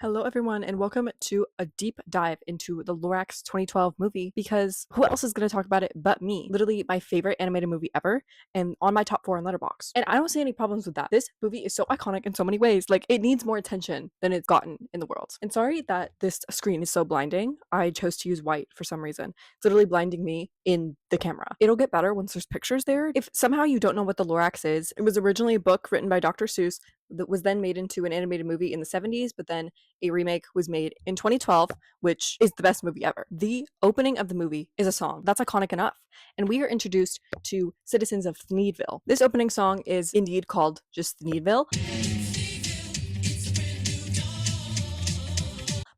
Hello, everyone, and welcome to a deep dive into the Lorax 2012 movie because who else is going to talk about it but me? Literally, my favorite animated movie ever, and on my top 4 in Letterboxd. And I don't see any problems with that. This movie is so iconic in so many ways. Like, it needs more attention than it's gotten in the world. And sorry that this screen is so blinding. I chose to use white for some reason. It's literally blinding me in the camera. It'll get better once there's pictures there. If somehow you don't know what the Lorax is, it was originally a book written by Dr. Seuss that was then made into an animated movie in the 70s, but then a remake was made in 2012, which is the best movie ever. The opening of the movie is a song that's iconic enough, and we are introduced to citizens of Thneedville. This opening song is indeed called just Thneedville,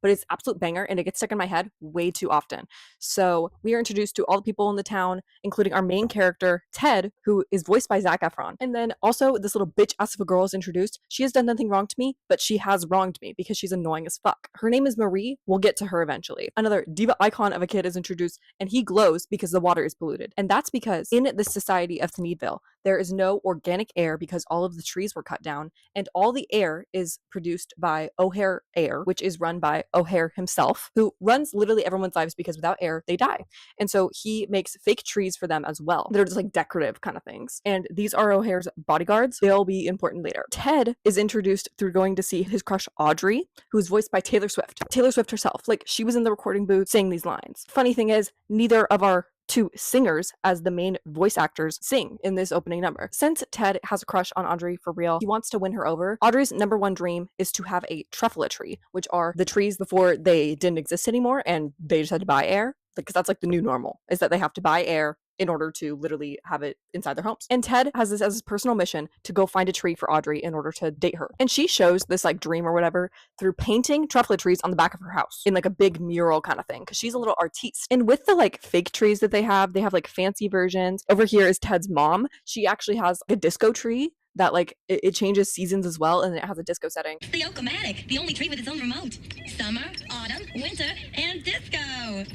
but it's absolute banger and it gets stuck in my head way too often. So we are introduced to all the people in the town, including our main character, Ted, who is voiced by Zac Efron. And then also this little bitch ass of a girl is introduced. She has done nothing wrong to me, but she has wronged me because she's annoying as fuck. Her name is Marie. We'll get to her eventually. Another diva icon of a kid is introduced, and he glows because the water is polluted. And that's because in the society of Thneedville, there is no organic air because all of the trees were cut down, and all the air is produced by O'Hare Air, which is run by O'Hare himself, who runs literally everyone's lives because without air, they die. And so he makes fake trees for them as well. They're just like decorative kind of things. And these are O'Hare's bodyguards. They'll be important later. Ted is introduced through going to see his crush Audrey, who's voiced by Taylor Swift. Taylor Swift herself. Like, she was in the recording booth saying these lines. Funny thing is, neither of our two singers as the main voice actors sing in this opening number. Since Ted has a crush on Audrey for real, he wants to win her over. Audrey's number one dream is to have a truffula tree, which are the trees before they didn't exist anymore and they just had to buy air. Because that's like the new normal, is that they have to buy air in order to literally have it inside their homes. And Ted has this as his personal mission to go find a tree for Audrey in order to date her. And she shows this like dream or whatever through painting truffle trees on the back of her house in like a big mural kind of thing, because she's a little artiste. And with the like fake trees that they have like fancy versions. Over here is Ted's mom. She actually has a disco tree that like it changes seasons as well, and it has a disco setting. The Okomatic, the only tree with its own remote. Summer, autumn, winter, and disco. Come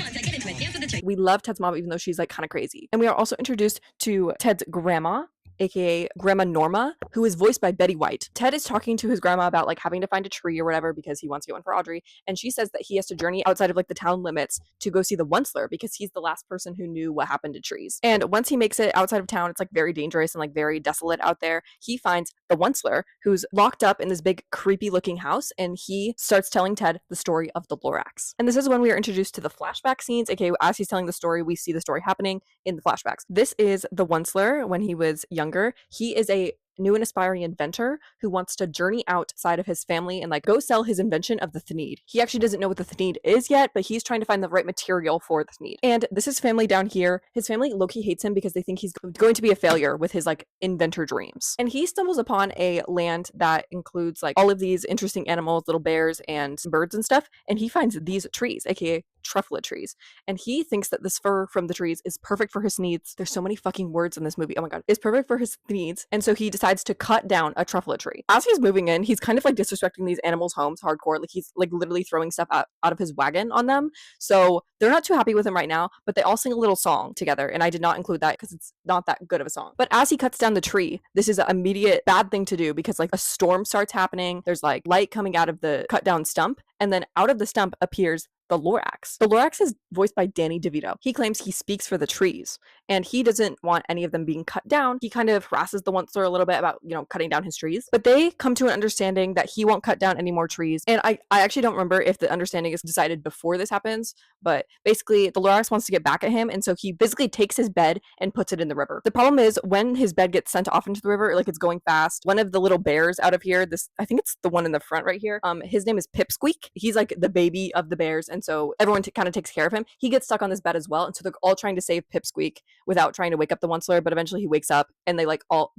on, get into it. Dance with the tree. We love Ted's mom, even though she's like kind of crazy. And we are also introduced to Ted's grandma, aka Grandma Norma, who is voiced by Betty White. Ted is talking to his grandma about like having to find a tree or whatever because he wants to get one for Audrey, and she says that he has to journey outside of like the town limits to go see the Onceler because he's the last person who knew what happened to trees. And once he makes it outside of town, it's like very dangerous and like very desolate out there. He finds the Onceler, who's locked up in this big creepy looking house, and he starts telling Ted the story of the Lorax. And this is when we are introduced to the flashback scenes, aka as he's telling the story, we see the story happening in the flashbacks. This is the Onceler when he was younger. He is a new and aspiring inventor who wants to journey outside of his family and like go sell his invention of the Thneed. He actually doesn't know what the Thneed is yet, but he's trying to find the right material for the Thneed. And this is family down here. His family low-key hates him because they think he's going to be a failure with his like inventor dreams. And he stumbles upon a land that includes like all of these interesting animals, little bears and birds and stuff, and he finds these trees, aka truffula trees, and he thinks that this fur from the trees is perfect for his needs. There's so many fucking words in this movie, oh my god. It's perfect for his needs, and so he decides to cut down a truffula tree. As he's moving in, he's kind of like disrespecting these animals' homes hardcore. Like, he's like literally throwing stuff out of his wagon on them, so they're not too happy with him right now, but they all sing a little song together, and I did not include that because it's not that good of a song. But as he cuts down the tree, this is an immediate bad thing to do because like a storm starts happening. There's like light coming out of the cut down stump, and then out of the stump appears the Lorax. The Lorax is voiced by Danny DeVito. He claims he speaks for the trees, and he doesn't want any of them being cut down. He kind of harasses the Onceler a little bit about, cutting down his trees, but they come to an understanding that he won't cut down any more trees. And I actually don't remember if the understanding is decided before this happens, but basically the Lorax wants to get back at him, and so he basically takes his bed and puts it in the river. The problem is when his bed gets sent off into the river, like it's going fast, one of the little bears out of here, I think it's the one in the front right here, his name is Pipsqueak. He's like the baby of the bears, and so everyone kind of takes care of him. He gets stuck on this bed as well, and so they're all trying to save Pipsqueak without trying to wake up the Onceler, but eventually he wakes up and they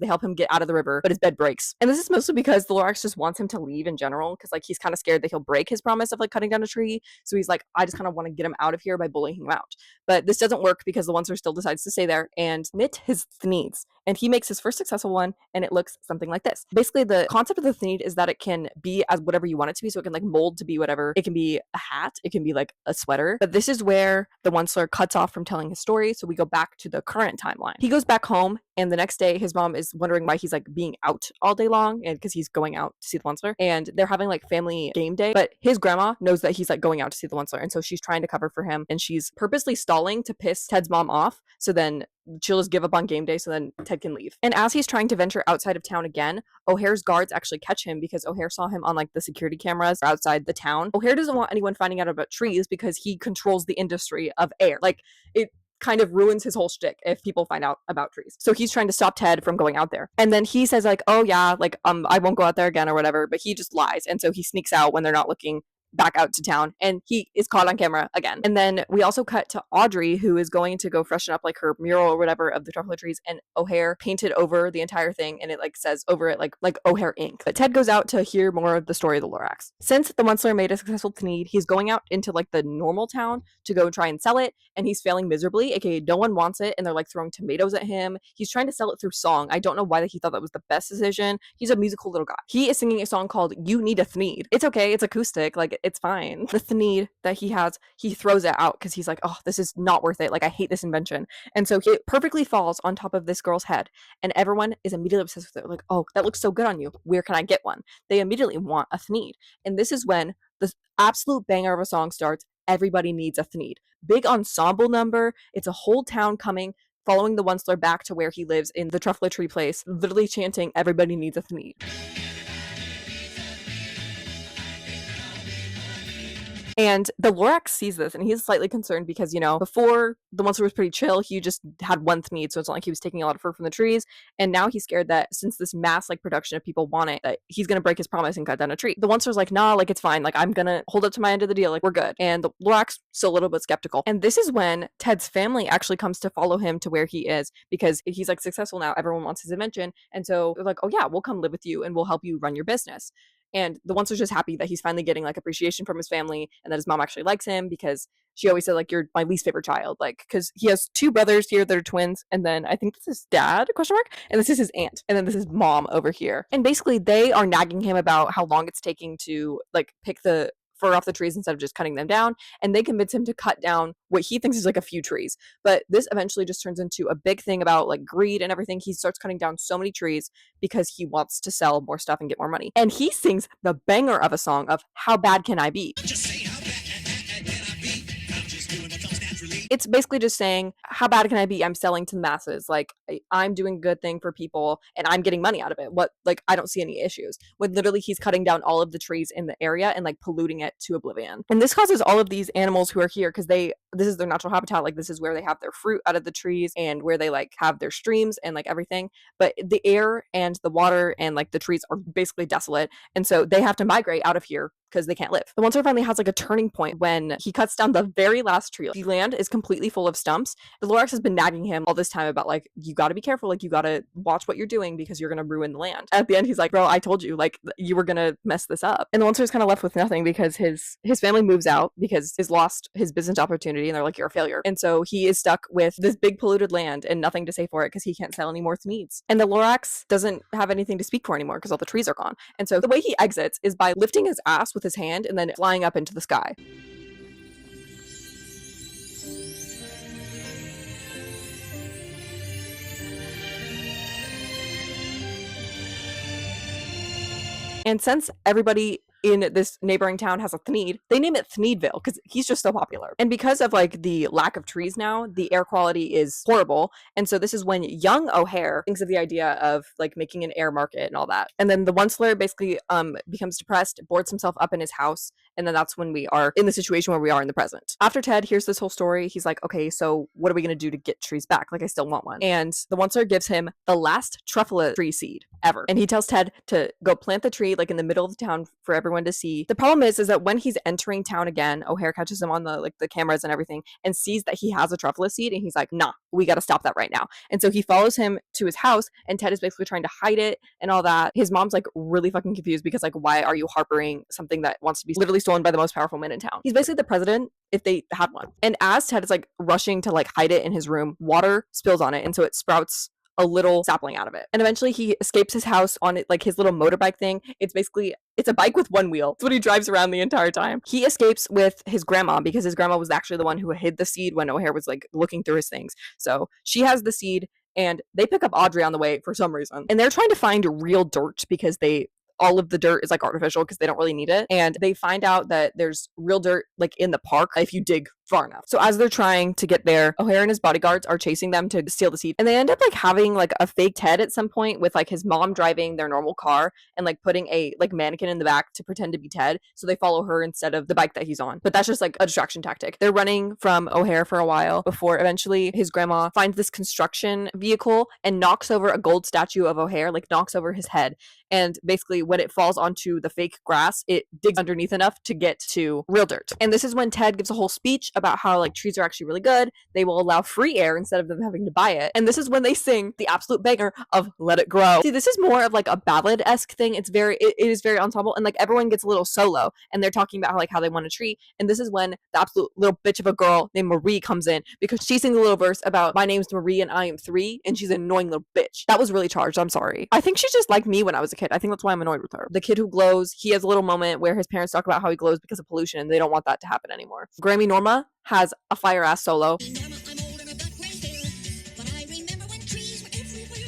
help him get out of the river, but his bed breaks. And this is mostly because the Lorax just wants him to leave in general, because like he's kind of scared that he'll break his promise of like cutting down a tree, so he's like, I just kind of want to get him out of here by bullying him out. But this doesn't work because the Onceler still decides to stay there and commit his needs And he makes his first successful one, and it looks something like this. Basically, the concept of the Thneed is that it can be as whatever you want it to be. So it can like mold to be whatever. It can be a hat, it can be like a sweater. But this is where the Onceler cuts off from telling his story. So we go back to the current timeline. He goes back home, and the next day his mom is wondering why he's like being out all day long, and because he's going out to see the Onceler, and they're having like family game day. But his grandma knows that he's like going out to see the Onceler, and so she's trying to cover for him, and she's purposely stalling to piss Ted's mom off. So then she'll just give up on game day so then Ted can leave. And as he's trying to venture outside of town again, O'Hare's guards actually catch him because O'Hare saw him on like the security cameras outside the town. O'Hare doesn't want anyone finding out about trees because he controls the industry of air. Like, it kind of ruins his whole shtick if people find out about trees. So he's trying to stop Ted from going out there. And then he says like, oh yeah, like I won't go out there again or whatever, but he just lies. And so he sneaks out when they're not looking back out to town, and he is caught on camera again. And then we also cut to Audrey, who is going to go freshen up like her mural or whatever of the truffle trees, and O'Hare painted over the entire thing, and it like says over it like O'Hare ink. But Ted goes out to hear more of the story of the Lorax. Since the Onceler made a successful Thneed, he's going out into like the normal town to go try and sell it, and he's failing miserably, aka no one wants it, and they're like throwing tomatoes at him. He's trying to sell it through song. I don't know why he thought that was the best decision. He's a musical little guy. He is singing a song called You Need a Thneed. It's okay, it's acoustic, like it's fine. The Thneed that he has, he throws it out because he's like, oh, this is not worth it. Like, I hate this invention. And so it perfectly falls on top of this girl's head, and everyone is immediately obsessed with it. Like, oh, that looks so good on you. Where can I get one? They immediately want a Thneed. And this is when the absolute banger of a song starts. Everybody needs a Thneed. Big ensemble number. It's a whole town coming, following the Onceler back to where he lives in the Truffle Tree place, literally chanting, everybody needs a Thneed. And the Lorax sees this, and he's slightly concerned because, you know, before the Onceler was pretty chill. He just had one Thneed, so it's not like he was taking a lot of fur from the trees. And now he's scared that since this mass like production of people want it, that he's gonna break his promise and cut down a tree. The Onceler's like, nah, like it's fine. Like I'm gonna hold up to my end of the deal. Like we're good. And the Lorax still a little bit skeptical. And this is when Ted's family actually comes to follow him to where he is because he's like successful now. Everyone wants his invention, and so they're like, oh yeah, we'll come live with you and we'll help you run your business. And the Onceler's just happy that he's finally getting like appreciation from his family, and that his mom actually likes him because she always said like, you're my least favorite child, like because he has two brothers here that are twins, and then I think this is dad question mark, and this is his aunt, and then this is mom over here. And basically they are nagging him about how long it's taking to like pick the fur off the trees instead of just cutting them down, and they convince him to cut down what he thinks is like a few trees. But this eventually just turns into a big thing about like greed and everything. He starts cutting down so many trees because he wants to sell more stuff and get more money. And he sings the banger of a song of How Bad Can I Be? Just say how bad can I be? I'm just doing what comes naturally. It's basically just saying, how bad can I be? I'm selling to the masses. Like I'm doing a good thing for people and I'm getting money out of it. What, like, I don't see any issues. When literally he's cutting down all of the trees in the area and like polluting it to oblivion. And this causes all of these animals who are here, because this is their natural habitat. Like this is where they have their fruit out of the trees and where they like have their streams and like everything. But the air and the water and like the trees are basically desolate. And so they have to migrate out of here because they can't live. The Onceler finally has like a turning point when he cuts down the very last tree. The land is completely full of stumps. The Lorax has been nagging him all this time about like, you got to be careful, like you got to watch what you're doing because you're going to ruin the land. At the end he's like, bro, I told you, like you were going to mess this up. And the Onceler's kind of left with nothing because his family moves out because he's lost his business opportunity, and they're like, you're a failure. And so he is stuck with this big polluted land and nothing to say for it because he can't sell any more Thneeds. And the Lorax doesn't have anything to speak for anymore because all the trees are gone. And so the way he exits is by lifting his ass with his hand and then flying up into the sky. And since everybody in this neighboring town has a Thneed, they name it Thneedville because he's just so popular. And because of like the lack of trees now, the air quality is horrible. And so this is when young O'Hare thinks of the idea of like making an air market and all that. And then the Onceler basically becomes depressed, boards himself up in his house, and then that's when we are in the situation where we are in the present. After Ted hears this whole story, he's like, okay, so what are we gonna do to get trees back? Like I still want one. And the Onceler gives him the last truffle tree seed ever. And he tells Ted to go plant the tree like in the middle of the town for everyone to see. The problem is that when he's entering town again, O'Hare catches him on the cameras and everything and sees that he has a truffle seed, and he's like, nah, we got to stop that right now. And so he follows him to his house, and Ted is basically trying to hide it and all that. His mom's like really fucking confused because like, why are you harboring something that wants to be literally stolen by the most powerful man in town? He's basically the president if they had one. And as Ted is like rushing to like hide it in his room, water spills on it, and so it sprouts a little sapling out of it. And eventually he escapes his house on it, like his little motorbike thing. It's a bike with one wheel. It's what he drives around the entire time. He escapes with his grandma because his grandma was actually the one who hid the seed when O'Hare was like looking through his things. So she has the seed, and they pick up Audrey on the way for some reason. And they're trying to find real dirt because all of the dirt is like artificial because they don't really need it. And they find out that there's real dirt like in the park if you dig far enough. So as they're trying to get there, O'Hare and his bodyguards are chasing them to steal the seed. And they end up like having like a fake Ted at some point with like his mom driving their normal car and like putting a like mannequin in the back to pretend to be Ted. So they follow her instead of the bike that he's on. But that's just like a distraction tactic. They're running from O'Hare for a while before eventually his grandma finds this construction vehicle and knocks over a gold statue of O'Hare, like knocks over his head. And basically when it falls onto the fake grass, it digs underneath enough to get to real dirt. And this is when Ted gives a whole speech about how like trees are actually really good. They will allow free air instead of them having to buy it. And this is when they sing the absolute banger of Let It Grow. See, this is more of like a ballad-esque thing. It is very ensemble, and like everyone gets a little solo, and they're talking about how they want a tree. And this is when the absolute little bitch of a girl named Marie comes in because she sings a little verse about my name's Marie and I am 3, and she's an annoying little bitch. That was really charged. I'm sorry. I think she's just like me when I was a kid. I think that's why I'm annoyed with her. The kid who glows, he has a little moment where his parents talk about how he glows because of pollution, and they don't want that to happen anymore. Grammy Norma has a fire ass solo.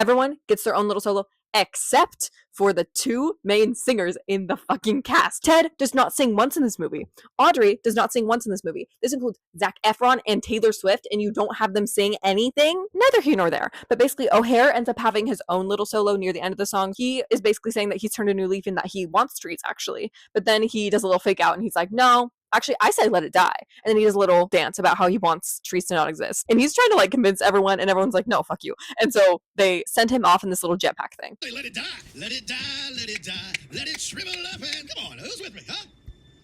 Everyone gets their own little solo except for the two main singers in the fucking cast. Ted does not sing once in this movie. Audrey does not sing once in this movie. This includes Zac Efron and Taylor Swift, and you don't have them sing anything? Neither here nor there. But basically, O'Hare ends up having his own little solo near the end of the song. He is basically saying that he's turned a new leaf and that he wants trees, actually. But then he does a little fake out and he's like, no, actually, I said let it die. And then he does a little dance about how he wants trees to not exist. And he's trying to like convince everyone, and everyone's like, no, fuck you. And so they send him off in this little jetpack thing. Let it die, let it die, let it die, let it shrivel up and come on, who's with me, huh?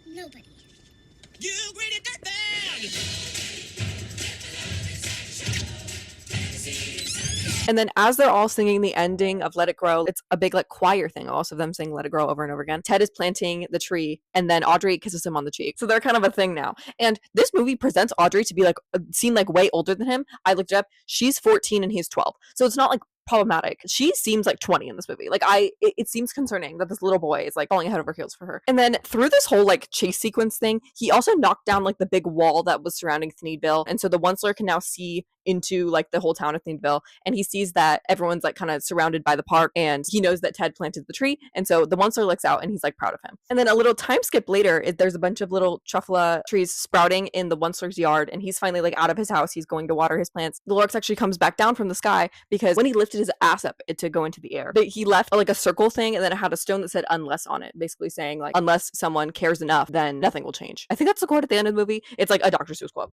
Nobody. You greedy dirtbag! And then as they're all singing the ending of Let It Grow, it's a big like choir thing also of them saying Let It Grow over and over again. Ted is planting the tree and then Audrey kisses him on the cheek. So they're kind of a thing now. And this movie presents Audrey to be like seen like way older than him. I looked it up. She's 14 and he's 12. So it's not like problematic. She seems like 20 in this movie. Like it seems concerning that this little boy is like falling head over heels for her. And then through this whole like chase sequence thing, he also knocked down like the big wall that was surrounding Thneedville. And so the Onceler can now see into like the whole town of Thneedville, and he sees that everyone's like kind of surrounded by the park, and he knows that Ted planted the tree, and so the Onceler looks out and he's like proud of him. And then a little time skip later, there's a bunch of little truffula trees sprouting in the Onceler's yard, and he's finally like out of his house. He's going to water his plants. The Lorax actually comes back down from the sky because when he lifted his ass up to go into the air, he left like a circle thing, and then it had a stone that said unless on it, basically saying like unless someone cares enough, then nothing will change. I think that's the quote at the end of the movie. It's like a Dr. Seuss quote.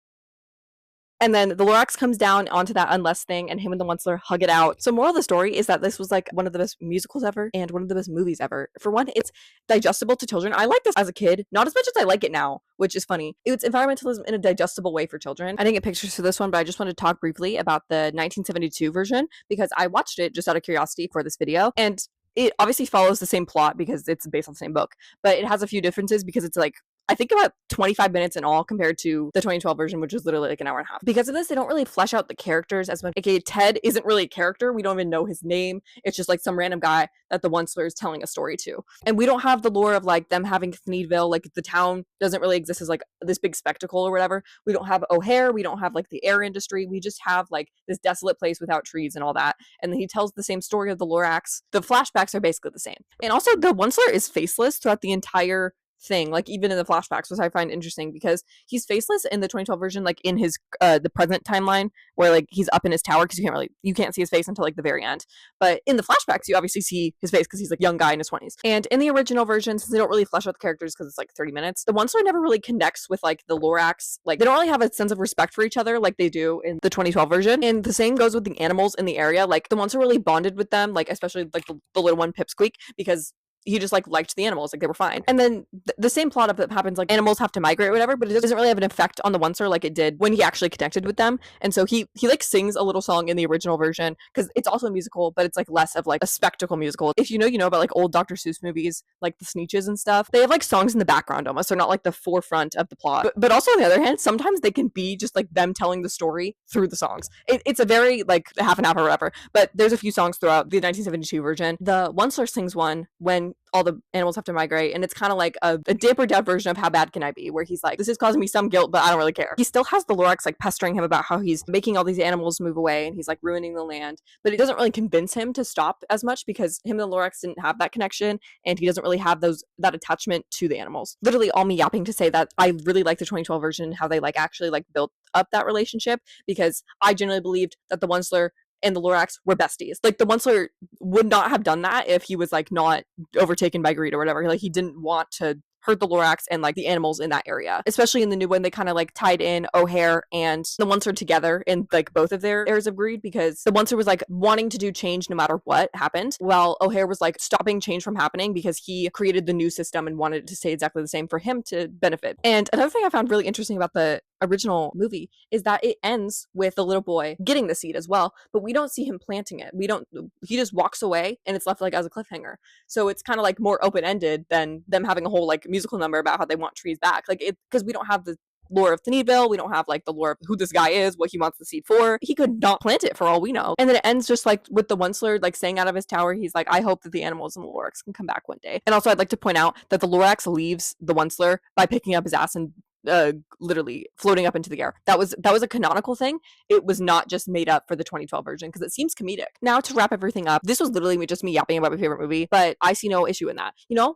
And then the Lorax comes down onto that unless thing, and him and the Onceler hug it out. So moral of the story is that this was like one of the best musicals ever and one of the best movies ever. For one, it's digestible to children. I liked this as a kid, not as much as I like it now, which is funny. It's environmentalism in a digestible way for children. I didn't get pictures for this one, but I just wanted to talk briefly about the 1972 version because I watched it just out of curiosity for this video. And it obviously follows the same plot because it's based on the same book, but it has a few differences because it's like I think about 25 minutes in all compared to the 2012 version, which is literally like an hour and a half. Because of this, they don't really flesh out the characters as much. AKA Ted isn't really a character. We don't even know his name. It's just like some random guy that the Onceler is telling a story to. And we don't have the lore of like them having Thneedville. Like the town doesn't really exist as like this big spectacle or whatever. We don't have O'Hare. We don't have like the air industry. We just have like this desolate place without trees and all that. And then he tells the same story of the Lorax. The flashbacks are basically the same. And also the Onceler is faceless throughout the entire thing, like even in the flashbacks, which I find interesting because he's faceless in the 2012 version, like in his the present timeline where like he's up in his tower because you can't see his face until like the very end. But in the flashbacks, you obviously see his face because he's like a young guy in his 20s. And in the original version, since they don't really flesh out the characters because it's like 30 minutes, the Onceler never really connects with like the Lorax. Like they don't really have a sense of respect for each other like they do in the 2012 version. And the same goes with the animals in the area. Like the Onceler really bonded with them, like especially like the little one Pipsqueak, because he just like liked the animals, like they were fine. And then the same plot of that happens, like animals have to migrate or whatever, but it doesn't really have an effect on the Onceler like it did when he actually connected with them. And so he like sings a little song in the original version because it's also a musical, but it's like less of like a spectacle musical. If you know about like old Dr. Seuss movies, like the Sneetches and stuff, they have like songs in the background almost. They're not like the forefront of the plot. But also on the other hand, sometimes they can be just like them telling the story through the songs. It's a very like half and half or whatever. But there's a few songs throughout the 1972 version. The Onceler sings one when all the animals have to migrate, and it's kind of like a damper down version of How Bad Can I Be, where he's like, this is causing me some guilt, but I don't really care. He still has the Lorax like pestering him about how he's making all these animals move away and he's like ruining the land, but it doesn't really convince him to stop as much because him and the Lorax didn't have that connection, and he doesn't really have that attachment to the animals. Literally all me yapping to say that I really like the 2012 version, how they like actually like built up that relationship, because I genuinely believed that the Onceler and the Lorax were besties. Like the Onceler would not have done that if he was like not overtaken by greed or whatever. Like he didn't want to hurt the Lorax and like the animals in that area. Especially in the new one, they kind of like tied in O'Hare and the Onceler together in like both of their areas of greed, because the Onceler was like wanting to do change no matter what happened, while O'Hare was like stopping change from happening because he created the new system and wanted it to stay exactly the same for him to benefit. And another thing I found really interesting about the original movie is that it ends with the little boy getting the seed as well, but we don't see him planting it. He just walks away and it's left like as a cliffhanger. So it's kind of like more open-ended than them having a whole like musical number about how they want trees back. Like it, because we don't have the lore of Theneville, we don't have like the lore of who this guy is, what he wants the seed for. He could not plant it for all we know. And then it ends just like with the Onceler like saying out of his tower, he's like, I hope that the animals and the Lorax can come back one day. And also I'd like to point out that the Lorax leaves the Onceler by picking up his ass and literally floating up into the air. That was a canonical thing. It was not just made up for the 2012 version because it seems comedic. Now to wrap everything up, this was literally just me yapping about my favorite movie, but I see no issue in that.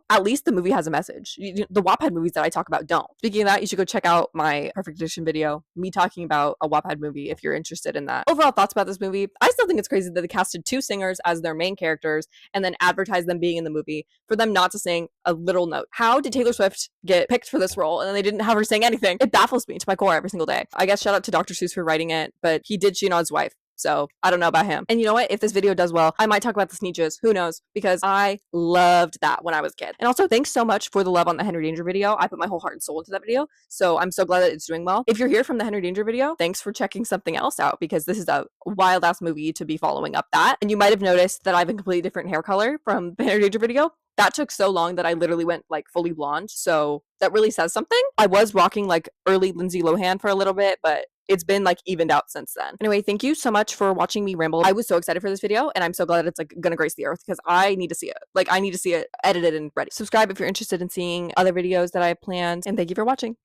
At least the movie has a message. The Wattpad movies that I talk about don't. Speaking of that, you should go check out my Perfect Edition video, me talking about a Wattpad movie if you're interested in that. Overall thoughts about this movie, I still think it's crazy that they casted 2 singers as their main characters and then advertised them being in the movie for them not to sing a little note. How did Taylor Swift get picked for this role and then they didn't have her sing anything? It baffles me to my core every single day. I guess shout out to Dr. Seuss for writing it, but he did cheat on his wife. So I don't know about him. And you know what? If this video does well, I might talk about the Sneetches. Who knows? Because I loved that when I was a kid. And also thanks so much for the love on the Henry Danger video. I put my whole heart and soul into that video. So I'm so glad that it's doing well. If you're here from the Henry Danger video, thanks for checking something else out, because this is a wild ass movie to be following up that. And you might have noticed that I have a completely different hair color from the Henry Danger video. That took so long that I literally went like fully blonde. So that really says something. I was rocking like early Lindsay Lohan for a little bit, but it's been like evened out since then. Anyway, thank you so much for watching me ramble. I was so excited for this video, and I'm so glad that it's like gonna grace the earth because I need to see it. Like I need to see it edited and ready. Subscribe if you're interested in seeing other videos that I have planned, and thank you for watching.